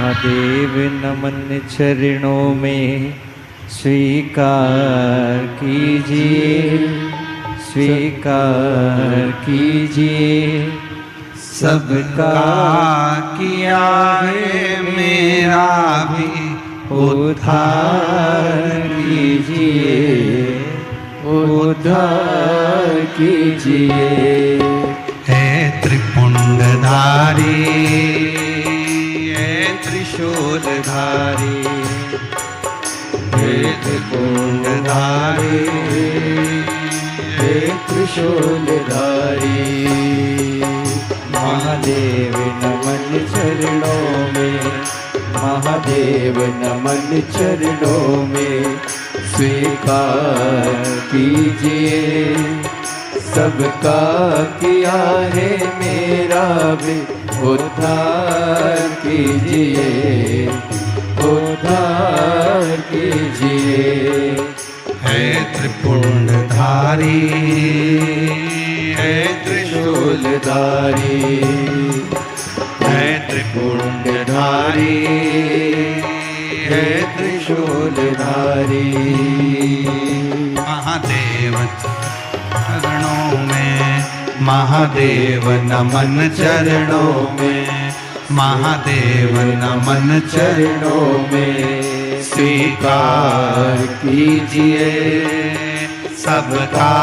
महादेव नमन चरणों में स्वीकार कीजिए, स्वीकार कीजिए। सबका किया है मेरा भी उद्धार कीजिए, उद्धार कीजिए। हे त्रिपुंडधारी, हे त्रिशूलधारी, हे त्रिपुंडधारी, हे त्रिशूलधारी। महादेव नमन चरणों में, महादेव नमन चरणों में स्वीकार कीजिए। सबका किया है मेरा भी उद्धार कीजिए, उद्धार कीजिए। हे त्रिपुंडधारी, हे त्रिशूलधारी, हे त्रिपुंडधारी, हे त्रिशूलधारी। महादेव चरणों में, महादेव नमन चरणों में, महादेव नमन चरणों में स्वीकार कीजिए। सबका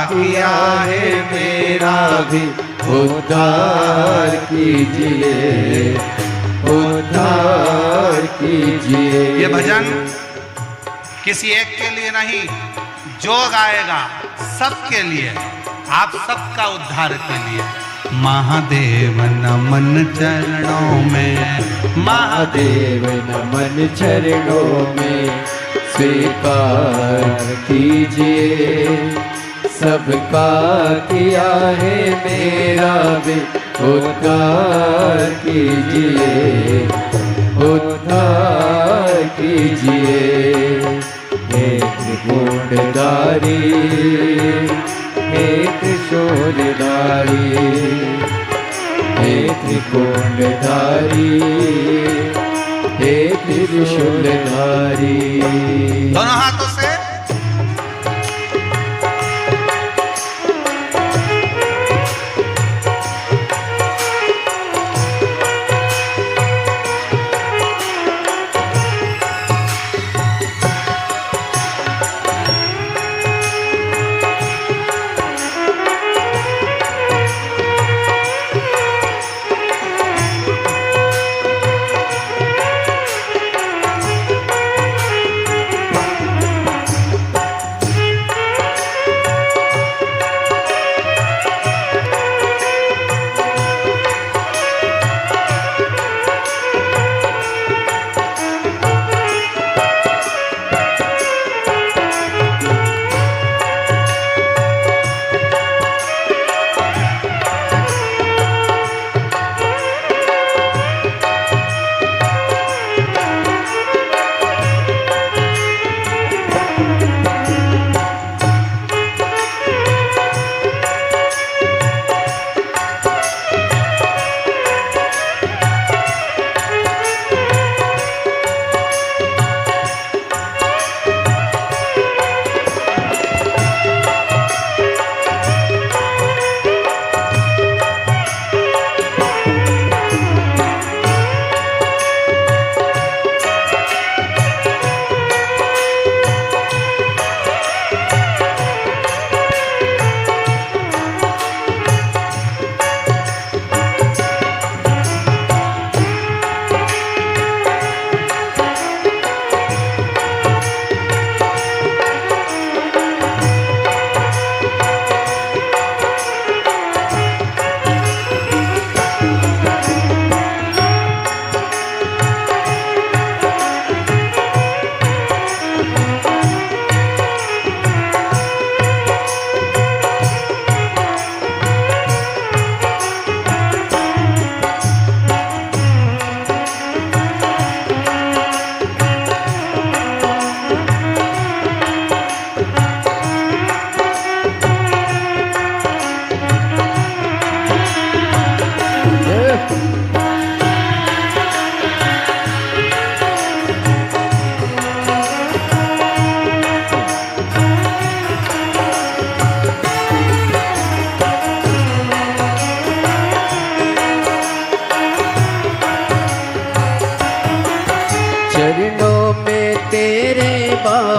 किया है मेरा भी उद्धार कीजिए, उद्धार कीजिए। ये भजन किसी एक के लिए नहीं, जो गाएगा सबके लिए, आप सबका उद्धार के लिए। महादेव नमन चरणों में, महादेव नमन चरणों में स्वीकार कीजिए। सबका किया है मेरा भी उद्धार कीजिए, उद्धार कीजिए। हे त्रिपुंडधारी, हे त्रिशूलधारी, हे त्रिपुंडधारी, हे त्रिशूलधारी। दोनों हाथों से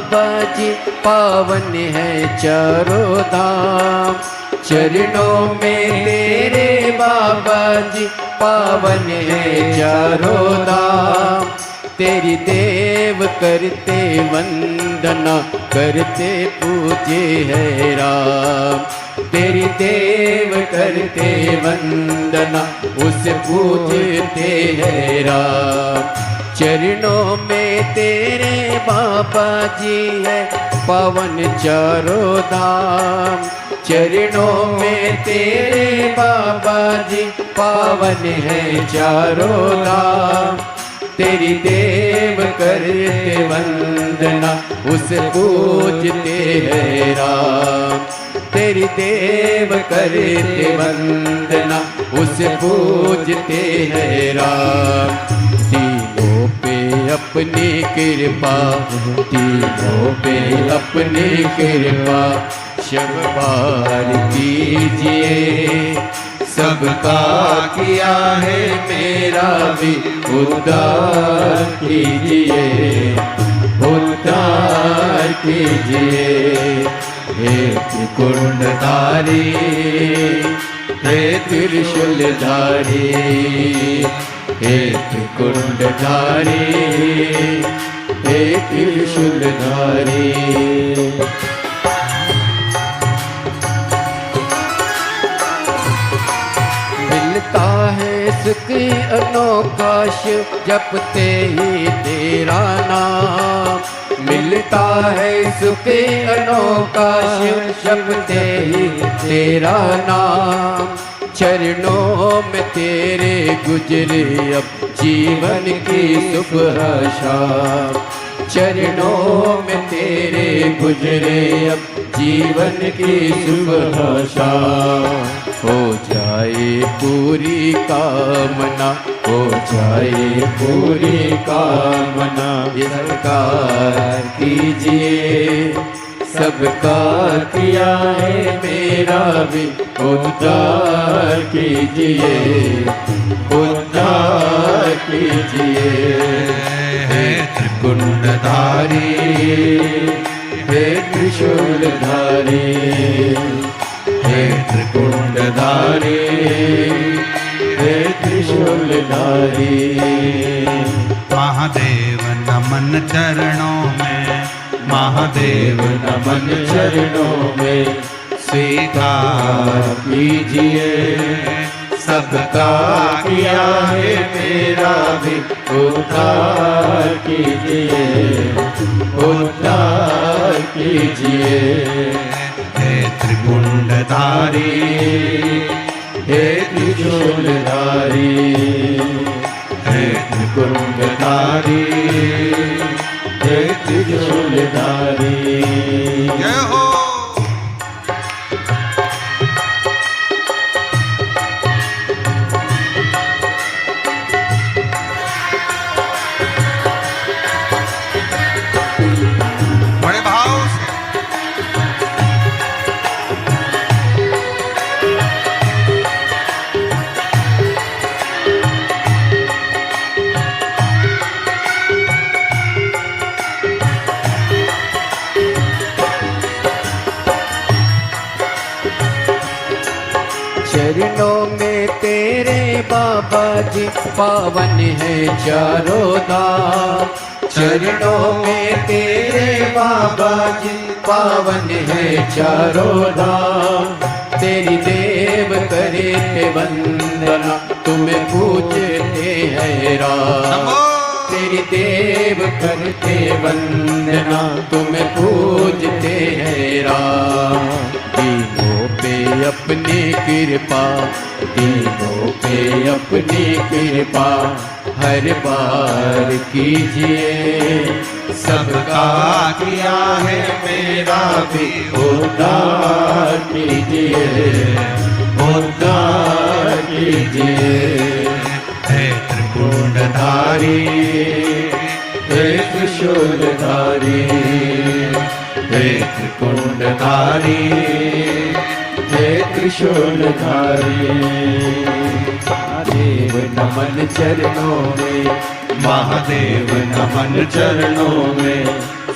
बाबा जी पावन है चारों धाम। चरणों में तेरे बाबा जी पावन है चारों धाम। तेरी देव करते वंदना करते पूजे है राम। तेरी देव करते वंदना उसे पूजते है राम। चरणों में तेरे बाबा जी है पावन चारों धाम। चरणों में तेरे बाबा जी पावन है चारों धाम। तेरी देव करते वंदना उसे पूजते है राम। तेरी देव करते वंदना उसे पूजते है राम। तीनों पे अपनी कृपा, तीनों पे अपनी कृपा शब्बार कीजिए। सबका किया है मेरा भी उद्धार कीजिए, उद्धार कीजिए। हे त्रिकुंडधारी, हे त्रिशूलधारी, हे त्रिकुंडधारी, हे त्रिशूलधारी। मिलता है सुख अनोखा शिव जपते ही तेरा नाम। मिलता है सुख अनोखा शिव जपते ही तेरा नाम। चरणों में तेरे गुजरे अब जीवन की सुबह शाम। चरणों में तेरे गुजरे अब जीवन की सुबह शाम। हो जाए पूरी कामना, हो जाए पूरी कामना। सरकार कीजिए, सबका किया है मेरा भी उद्धार कीजिए, उद्धार कीजिए। हे त्रिकुंडधारी, हे त्रिशूलधारी, हे त्रिकुंडधारी, हे त्रिशूलधारी। महादेव नमन चरणों में, महादेव नमन चरणों में। स्वीकार कीजिए, सबका किया है मेरा भी उद्धार कीजिए, उद्धार कीजिए। हे त्रिकुंडधारी, हे त्रिशूलधारी, हे त्रिकुंडधारी, हे त्रिशूलधारी। जय हो। बड़े भाव से चरणों में तेरे बाबा जी पावन है चारों धाम। चरणों में तेरे बाबा जी पावन है चारों धाम। तेरी देव करे वंदना तुम्हें पूजते हैं राम। तेरी देव करते वंदना तुम्हें पूजते हैं राम। तीनों पे अपनी कृपा, तीनों पे अपनी कृपा हर बार कीजिए। सबका किया है मेरा भी उद्धार कीजिए, उद्धार कीजिए। हे त्रिकुंडधारी, हे त्रिशूलधारी, हे त्रिकुंडधारी, हे त्रिशूलधारी। महादेव नमन चरणों में, महादेव नमन चरणों में।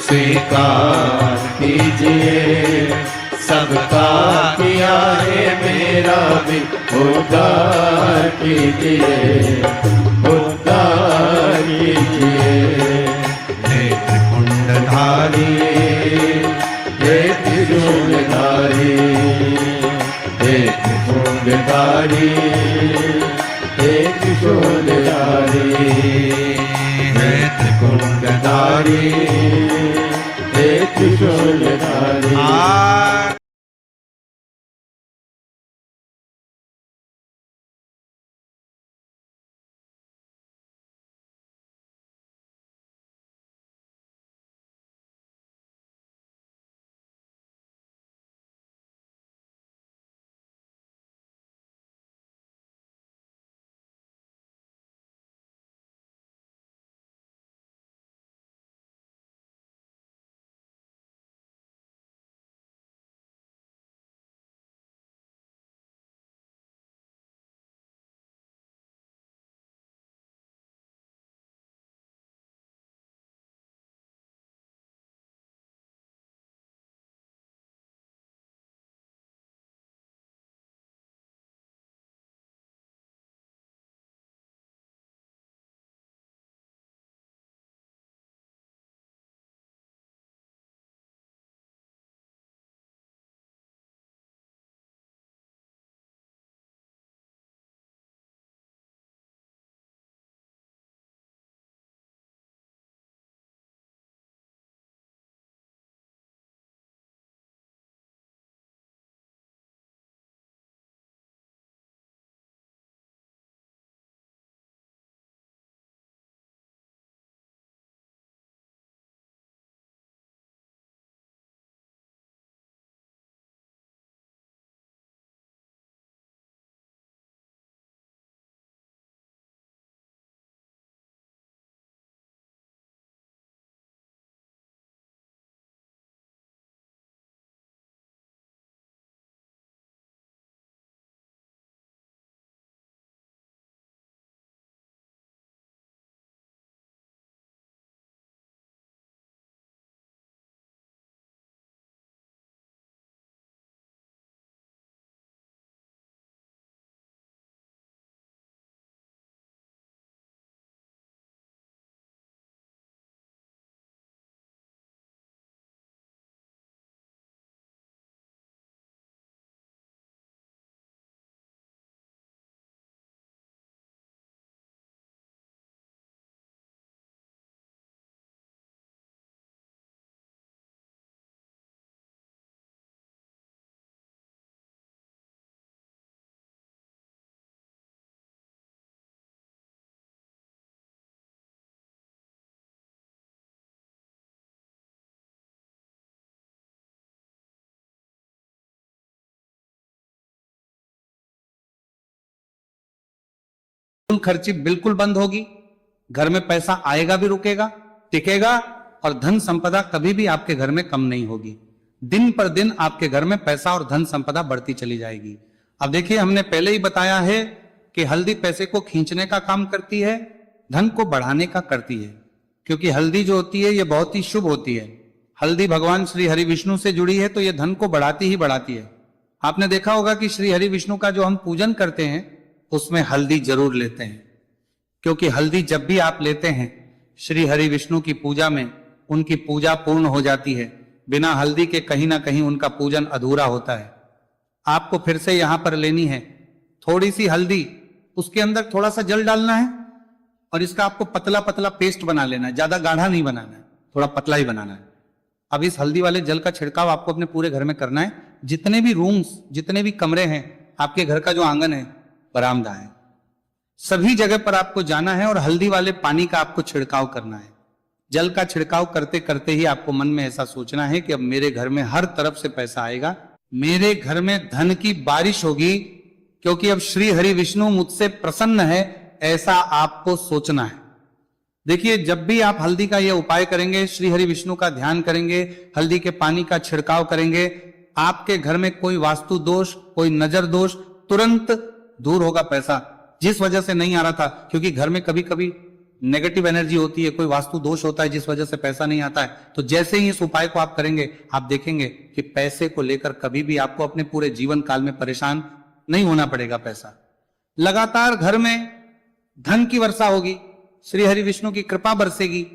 स्वीकार कीजिए, सबका किया है मेरा भी उद्धार कीजिए, उद्धार कीजिए। नेत्र कुंडधारी, हे त्रिशूलधारी, हे त्रिशूलधारी, हे त्रिशूलधारी, नेत्र कुंडधारी, हे त्रिशूलधारी। खर्ची बिल्कुल बंद होगी, घर में पैसा आएगा भी रुकेगा, टिकेगा, और धन संपदा कभी भी आपके घर में कम नहीं होगी। दिन पर दिन आपके घर में पैसा और धन संपदा बढ़ती चली जाएगी। अब देखिए, हमने पहले ही बताया है कि हल्दी पैसे को खींचने का काम करती है, धन को बढ़ाने का करती है, क्योंकि हल्दी जो होती है ये बहुत ही शुभ होती है। हल्दी भगवान श्री हरि विष्णु से जुड़ी है, तो ये धन को बढ़ाती ही बढ़ाती है। आपने देखा होगा कि श्री हरि विष्णु का जो हम पूजन करते हैं उसमें हल्दी जरूर लेते हैं, क्योंकि हल्दी जब भी आप लेते हैं श्री हरि विष्णु की पूजा में, उनकी पूजा पूर्ण हो जाती है। बिना हल्दी के कहीं ना कहीं उनका पूजन अधूरा होता है। आपको फिर से यहां पर लेनी है थोड़ी सी हल्दी, उसके अंदर थोड़ा सा जल डालना है और इसका आपको पतला पतला पेस्ट बना लेना है। ज्यादा गाढ़ा नहीं बनाना है, थोड़ा पतला ही बनाना है। अब इस हल्दी वाले जल का छिड़काव आपको अपने पूरे घर में करना है। जितने भी रूम्स, जितने भी कमरे हैं, आपके घर का जो आंगन है, बरामदा है, सभी जगह पर आपको जाना है और हल्दी वाले पानी का आपको छिड़काव करना है। जल का छिड़काव करते करते ही आपको मन में ऐसा सोचना है कि अब मेरे घर में हर तरफ से पैसा आएगा, मेरे घर में धन की बारिश होगी, क्योंकि अब श्री हरि विष्णु मुझसे प्रसन्न है, ऐसा आपको सोचना है। देखिए, जब भी आप हल्दी का यह उपाय करेंगे, श्री हरि विष्णु का ध्यान करेंगे, हल्दी के पानी का छिड़काव करेंगे, आपके घर में कोई वास्तु दोष, कोई नजर दोष तुरंत दूर होगा। पैसा जिस वजह से नहीं आ रहा था, क्योंकि घर में कभी कभी नेगेटिव एनर्जी होती है, कोई वास्तु दोष होता है जिस वजह से पैसा नहीं आता है, तो जैसे ही इस उपाय को आप करेंगे आप देखेंगे कि पैसे को लेकर कभी भी आपको अपने पूरे जीवन काल में परेशान नहीं होना पड़ेगा। पैसा लगातार घर में धन की वर्षा होगी, श्री हरि विष्णु की कृपा बरसेगी,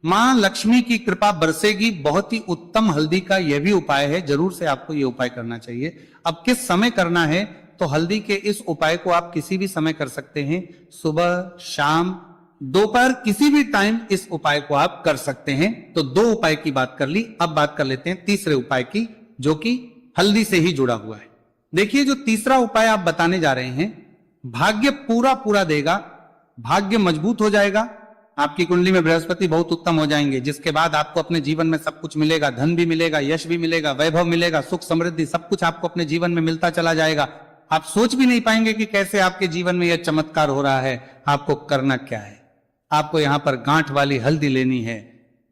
मां लक्ष्मी की कृपा बरसेगी। बहुत ही उत्तम हल्दी का यह भी उपाय है, जरूर से आपको यह उपाय करना चाहिए। अब किस समय करना है, तो हल्दी के इस उपाय को आप किसी भी समय कर सकते हैं, सुबह, शाम, दोपहर, किसी भी टाइम इस उपाय को आप कर सकते हैं। तो 2 उपाय की बात कर ली, अब बात कर लेते हैं तीसरे उपाय की, जो कि हल्दी से ही जुड़ा हुआ है। देखिए, जो तीसरा उपाय आप बताने जा रहे हैं, भाग्य पूरा देगा, भाग्य मजबूत हो जाएगा, आपकी कुंडली में बृहस्पति बहुत उत्तम हो जाएंगे, जिसके बाद आपको अपने जीवन में सब कुछ मिलेगा, धन भी मिलेगा, यश भी मिलेगा, वैभव मिलेगा, सुख समृद्धि सब कुछ आपको अपने जीवन में मिलता चला जाएगा। आप सोच भी नहीं पाएंगे कि कैसे आपके जीवन में यह चमत्कार हो रहा है। आपको करना क्या है, आपको यहां पर गांठ वाली हल्दी लेनी है।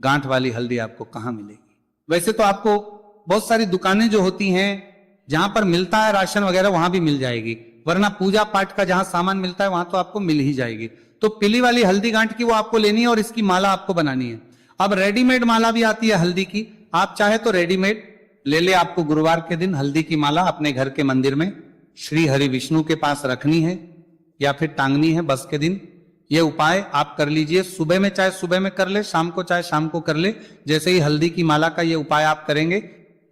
गांठ वाली हल्दी आपको कहां मिलेगी? वैसे तो आपको बहुत सारी दुकानें जो होती हैं जहां पर मिलता है राशन वगैरह, वहां भी मिल जाएगी, वरना पूजा पाठ का जहां सामान मिलता है वहां तो आपको मिल ही जाएगी। तो पीली वाली हल्दी गांठ की वो आपको लेनी है और इसकी माला आपको बनानी है। अब रेडीमेड माला भी आती है हल्दी की, आप चाहे तो रेडीमेड ले ले। आपको गुरुवार के दिन हल्दी की माला अपने घर के मंदिर में श्री हरि विष्णु के पास रखनी है या फिर टांगनी है बस के दिन। यह उपाय आप कर लीजिए, सुबह में चाहे सुबह में कर ले, शाम को चाहे शाम को कर ले। जैसे ही हल्दी की माला का ये उपाय आप करेंगे,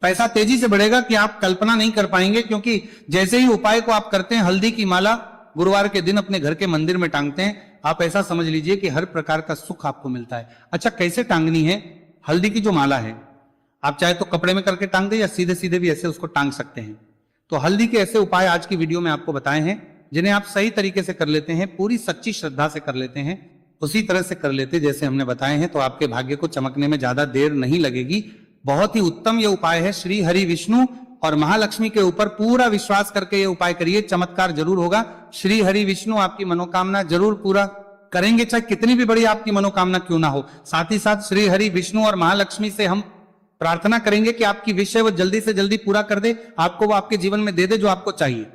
पैसा तेजी से बढ़ेगा कि आप कल्पना नहीं कर पाएंगे, क्योंकि जैसे ही उपाय को आप करते हैं, हल्दी की माला गुरुवार के दिन अपने घर के मंदिर में टांगते हैं, आप ऐसा समझ लीजिए कि हर प्रकार का सुख आपको मिलता है। अच्छा, कैसे टांगनी है हल्दी की जो माला है? आप चाहे तो कपड़े में करके टांग दे या सीधे सीधे भी ऐसे उसको टांग सकते हैं। तो हल्दी के ऐसे उपाय आज की वीडियो में आपको बताए हैं, जिन्हें आप सही तरीके से कर लेते हैं, पूरी सच्ची श्रद्धा से कर लेते हैं, उसी तरह से कर लेते जैसे हमने बताए हैं, तो आपके भाग्य को चमकने में ज्यादा देर नहीं लगेगी। बहुत ही उत्तम ये उपाय है। श्री हरि विष्णु और महालक्ष्मी के ऊपर पूरा विश्वास करके ये उपाय करिए, चमत्कार जरूर होगा। श्री हरि विष्णु आपकी मनोकामना जरूर पूरा करेंगे, चाहे कितनी भी बड़ी आपकी मनोकामना क्यों ना हो। साथ ही साथ श्री हरि विष्णु और महालक्ष्मी से हम प्रार्थना करेंगे कि आपकी विषय वो जल्दी से जल्दी पूरा कर दे, आपको वो आपके जीवन में दे दे जो आपको चाहिए।